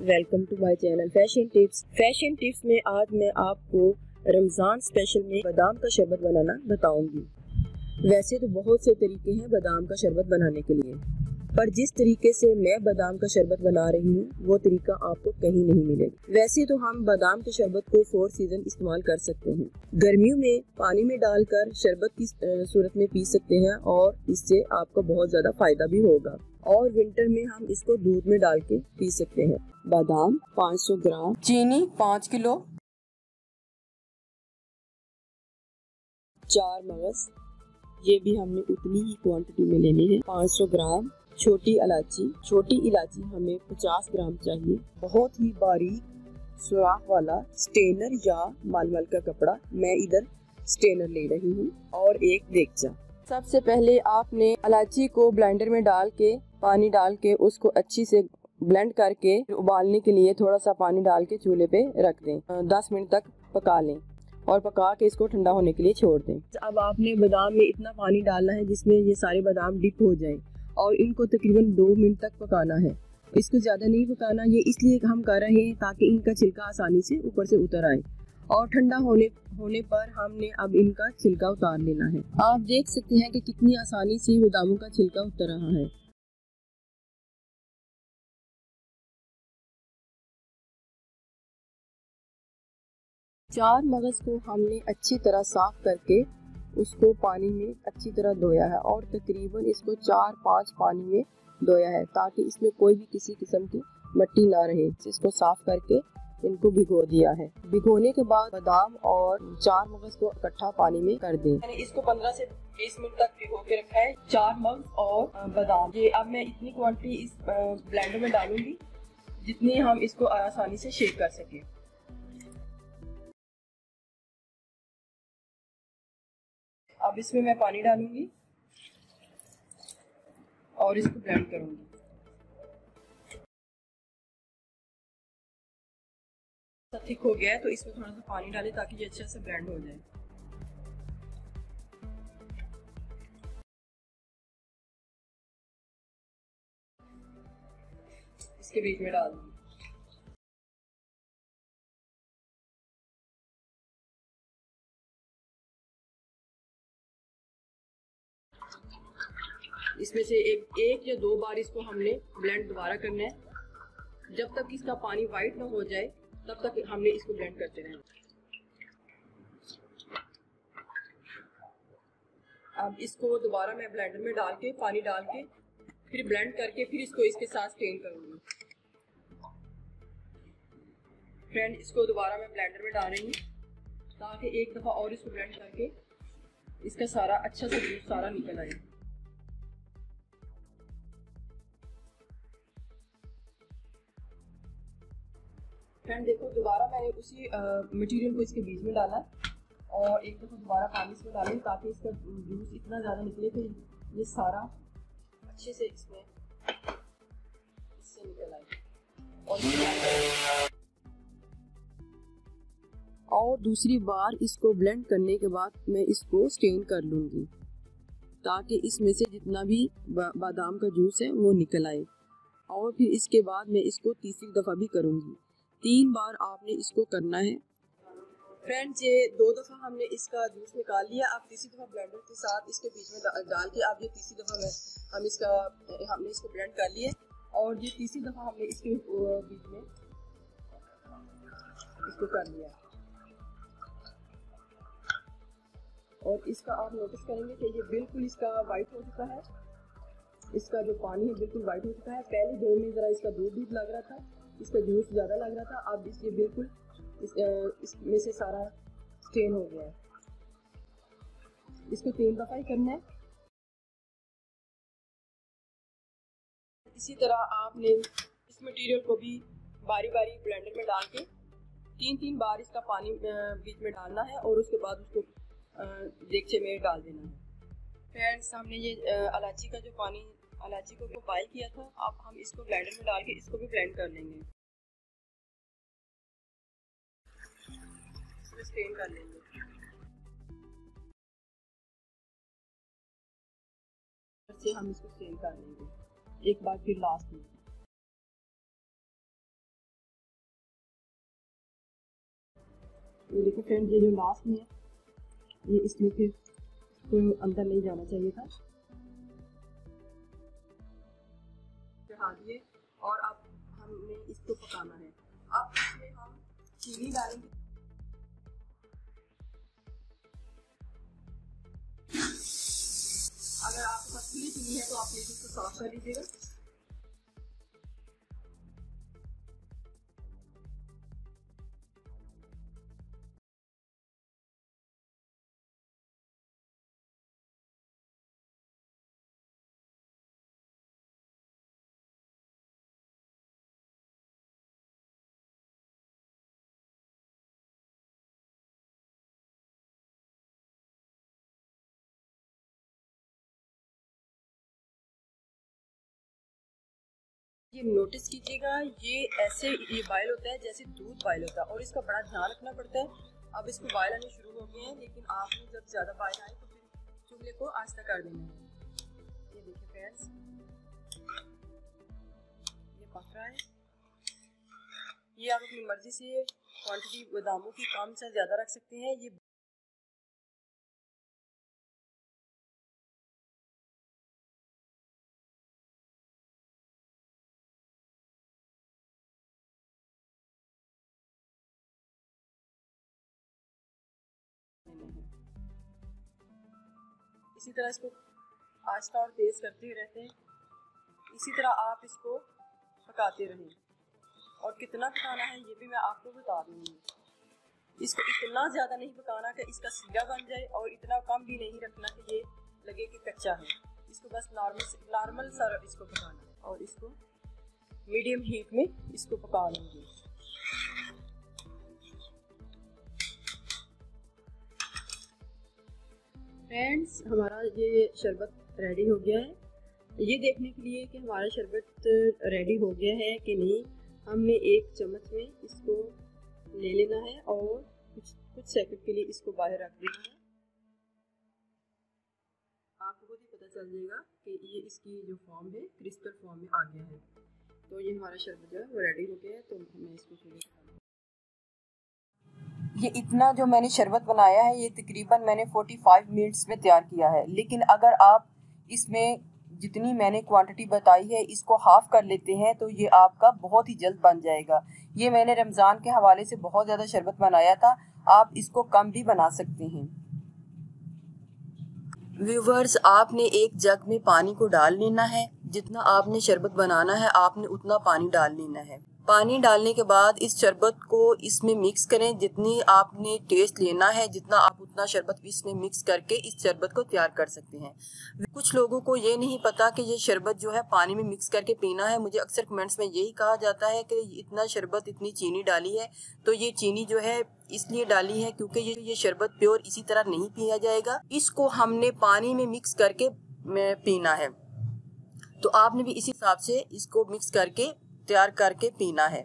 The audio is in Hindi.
Welcome to my channel fashion tips में आज मैं आपको रमज़ान स्पेशल में बादाम का शरबत बनाना बताऊंगी। वैसे तो बहुत से तरीके हैं बादाम का शरबत बनाने के लिए, पर जिस तरीके से मैं बादाम का शरबत बना रही हूँ वो तरीका आपको कहीं नहीं मिलेगा। वैसे तो हम बादाम के शरबत को 4 सीजन इस्तेमाल कर सकते हैं। गर्मियों में पानी में डालकर शरबत की सूरत में पी सकते हैं और इससे आपको बहुत ज़्यादा फायदा भी होगा। और विंटर में हम इसको दूध में डाल के पी सकते हैं। बादाम 500 ग्राम, चीनी 5 किलो, 4 मगज, ये भी हमने उतनी ही क्वांटिटी में लेनी है। 500 ग्राम छोटी इलायची हमें 50 ग्राम चाहिए। बहुत ही बारीक सुराख वाला स्टेनर या मलमल का कपड़ा, मैं इधर स्टेनर ले रही हूँ, और एक देगचा। सबसे पहले आपने इलायची को ब्लेंडर में डाल के पानी डाल के उसको अच्छी से ब्लेंड करके उबालने के लिए थोड़ा सा पानी डाल के चूल्हे पे रख दें। 10 मिनट तक पका लें और पका के इसको ठंडा होने के लिए छोड़ दें। अब आपने बादाम में इतना पानी डालना है जिसमें ये सारे बादाम डिप हो जाएं और इनको तकरीबन 2 मिनट तक पकाना है। इसको ज़्यादा नहीं पकाना, ये इसलिए हम कर रहे हैं ताकि इनका छिलका आसानी से ऊपर से उतर आए। और ठंडा होने पर हमने अब इनका छिलका उतार लेना है। आप देख सकते हैं कि कितनी आसानी से बादामों का छिलका उतर रहा है। चार मगज को हमने अच्छी तरह साफ करके उसको पानी में अच्छी तरह धोया है और तकरीबन इसको 4-5 पानी में धोया है ताकि इसमें कोई भी किसी किस्म की मिट्टी ना रहे। इसको साफ करके इनको भिगो दिया है। भिगोने के बाद बादाम और 4 मगज को इकट्ठा पानी में कर दें। मैंने इसको 15 से 20 मिनट तक भिगो के रखा है। 4 मगज और बादाम, ये अब मैं इतनी क्वांटिटी इस ब्लेंडर में डालूंगी जितनी हम इसको आसानी से शेक कर सके। अब इसमें मैं पानी डालूंगी और इसको ब्लेंड करूंगी। थिक हो गया है तो इसमें थोड़ा सा पानी डालें ताकि ये अच्छे से ब्लेंड हो जाए। इसके बीच में डाल दूंगी। इसमें से एक या 2 बार इसको हमने ब्लेंड दोबारा करना है। जब तक इसका पानी वाइट ना हो जाए तब तक हमने इसको ब्लेंड करते रहना। अब इसको दोबारा मैं ब्लेंडर में डाल के पानी डाल के फिर ब्लेंड करके फिर इसको इसके साथ स्टेन करूंगी। फ्रेंड, इसको दोबारा मैं ब्लेंडर में डाल रही हूँ ताकि एक दफ़ा और इसको ब्लेंड करके इसका सारा अच्छा सा जूस सारा निकल आए। फ्रेंड देखो, दोबारा मैंने उसी मटेरियल को इसके बीच में डाला और एक दफ़ा दोबारा पानी इसमें डालें ताकि इसका जूस इतना ज़्यादा निकले कि ये सारा अच्छे से इसमें इससे निकल आए। और दूसरी बार इसको ब्लेंड करने के बाद मैं इसको स्टेन कर लूँगी ताकि इसमें से जितना भी बादाम का जूस है वो निकल आए। और फिर इसके बाद मैं इसको तीसरी दफ़ा भी करूँगी। 3 बार आपने इसको करना है। फ्रेंड्स, ये 2 दफ़ा हमने इसका जूस निकाल लिया। अब तीसरी दफ़ा ब्लेंडर के साथ इसके बीच में डाल के अब ये तीसरी दफ़ा में हमने इसको ब्लेंड कर लिया और ये तीसरी दफ़ा हमने इसके बीच में इसको कर लिया। और इसका आप नोटिस करेंगे कि ये बिल्कुल इसका वाइट हो चुका है। इसका जो पानी है बिल्कुल वाइट हो चुका है। पहले दो में ज़रा इसका दूध लग रहा था, इसका जूस ज़्यादा लग रहा था। अब ये बिल्कुल इसमें से सारा स्टेन हो गया है। इसको 3 दफ़ा ही करना है। इसी तरह आपने इस मटेरियल को भी बारी बारी ब्लेंडर में डाल के 3-3 बार इसका पानी बीच में डालना है और उसके बाद उसको देगचे में डाल देना है। फ्रेंड्स, हमने ये इलायची का जो पानी इलायची को बॉयल किया था, अब हम इसको ब्लेंडर में डाल के इसको भी ब्लेंड कर लेंगे, इसको स्टेन कर लेंगे। से हम इसको स्टेन कर लेंगे एक बार फिर लास्ट में। ये देखो फ्रेंड, ये जो लास्ट में है ये इसमें फिर इसको अंदर नहीं जाना चाहिए था। चढ़ा दिए और अब हमें इसको पकाना है। अब इसमें हम चीनी डालेंगे। अगर आपके पास खुली चीनी है तो आप प्लीज इसको साफ कर लीजिएगा। ये नोटिस कीजिएगा, ये ऐसे ये बॉयल होता है जैसे दूध बॉयल होता है और इसका बड़ा ध्यान रखना पड़ता है। अब इसको बॉयल आने शुरू हो गए हैं, लेकिन आपने जब ज़्यादा बॉयल आए तो फिर चूल्हे को आस्था कर देना है। ये देखिए फ्रेंड्स, ये पक रहा है। ये आप अपनी मर्जी से क्वांटिटी बादामों की कम से ज़्यादा रख सकते हैं। ये इसी तरह इसको आस्था और तेज़ करते रहते हैं। इसी तरह आप इसको पकाते रहें और कितना पकाना है ये भी मैं आपको बता दूँगी। इसको इतना ज़्यादा नहीं पकाना कि इसका सीधा बन जाए और इतना कम भी नहीं रखना कि ये लगे कि कच्चा है। इसको बस नॉर्मल सा इसको पकाना है और इसको मीडियम हीट में इसको पका लेंगे। फ्रेंड्स, हमारा ये शरबत रेडी हो गया है। ये देखने के लिए कि हमारा शरबत रेडी हो गया है कि नहीं, हमने एक चम्मच में इसको ले लेना है और कुछ सेकंड के लिए इसको बाहर रख देना है। आपको खुद ही पता चल जाएगा कि ये इसकी जो फॉर्म है क्रिस्टल फॉर्म में आ गया है। तो ये हमारा शरबत जो है वो रेडी हो गया है। तो हमें इसको थोड़ी ये इतना जो मैंने शरबत बनाया है ये तकरीबन मैंने 45 मिनट्स में तैयार किया है। लेकिन अगर आप इसमें जितनी मैंने क्वांटिटी बताई है इसको हाफ कर लेते हैं तो ये आपका बहुत ही जल्द बन जाएगा। ये मैंने रमज़ान के हवाले से बहुत ज़्यादा शरबत बनाया था, आप इसको कम भी बना सकते हैं। व्यूवर्स, आपने एक जग में पानी को डाल लेना है। जितना आपने शरबत बनाना है आपने उतना पानी डाल लेना है। पानी डालने के बाद इस शरबत को इसमें मिक्स करें। जितनी आपने टेस्ट लेना है जितना आप उतना शरबत इसमें मिक्स करके इस शरबत को तैयार कर सकते हैं। कुछ लोगों को ये नहीं पता कि ये शरबत जो है पानी में मिक्स करके पीना है। मुझे अक्सर कमेंट्स में यही कहा जाता है कि इतना शरबत इतनी चीनी डाली है। तो ये चीनी जो है इसलिए डाली है क्योंकि ये शरबत प्योर इसी तरह नहीं पिया जाएगा। इसको हमने पानी में मिक्स करके पीना है। तो आपने भी इसी हिसाब से इसको मिक्स करके तैयार करके पीना है।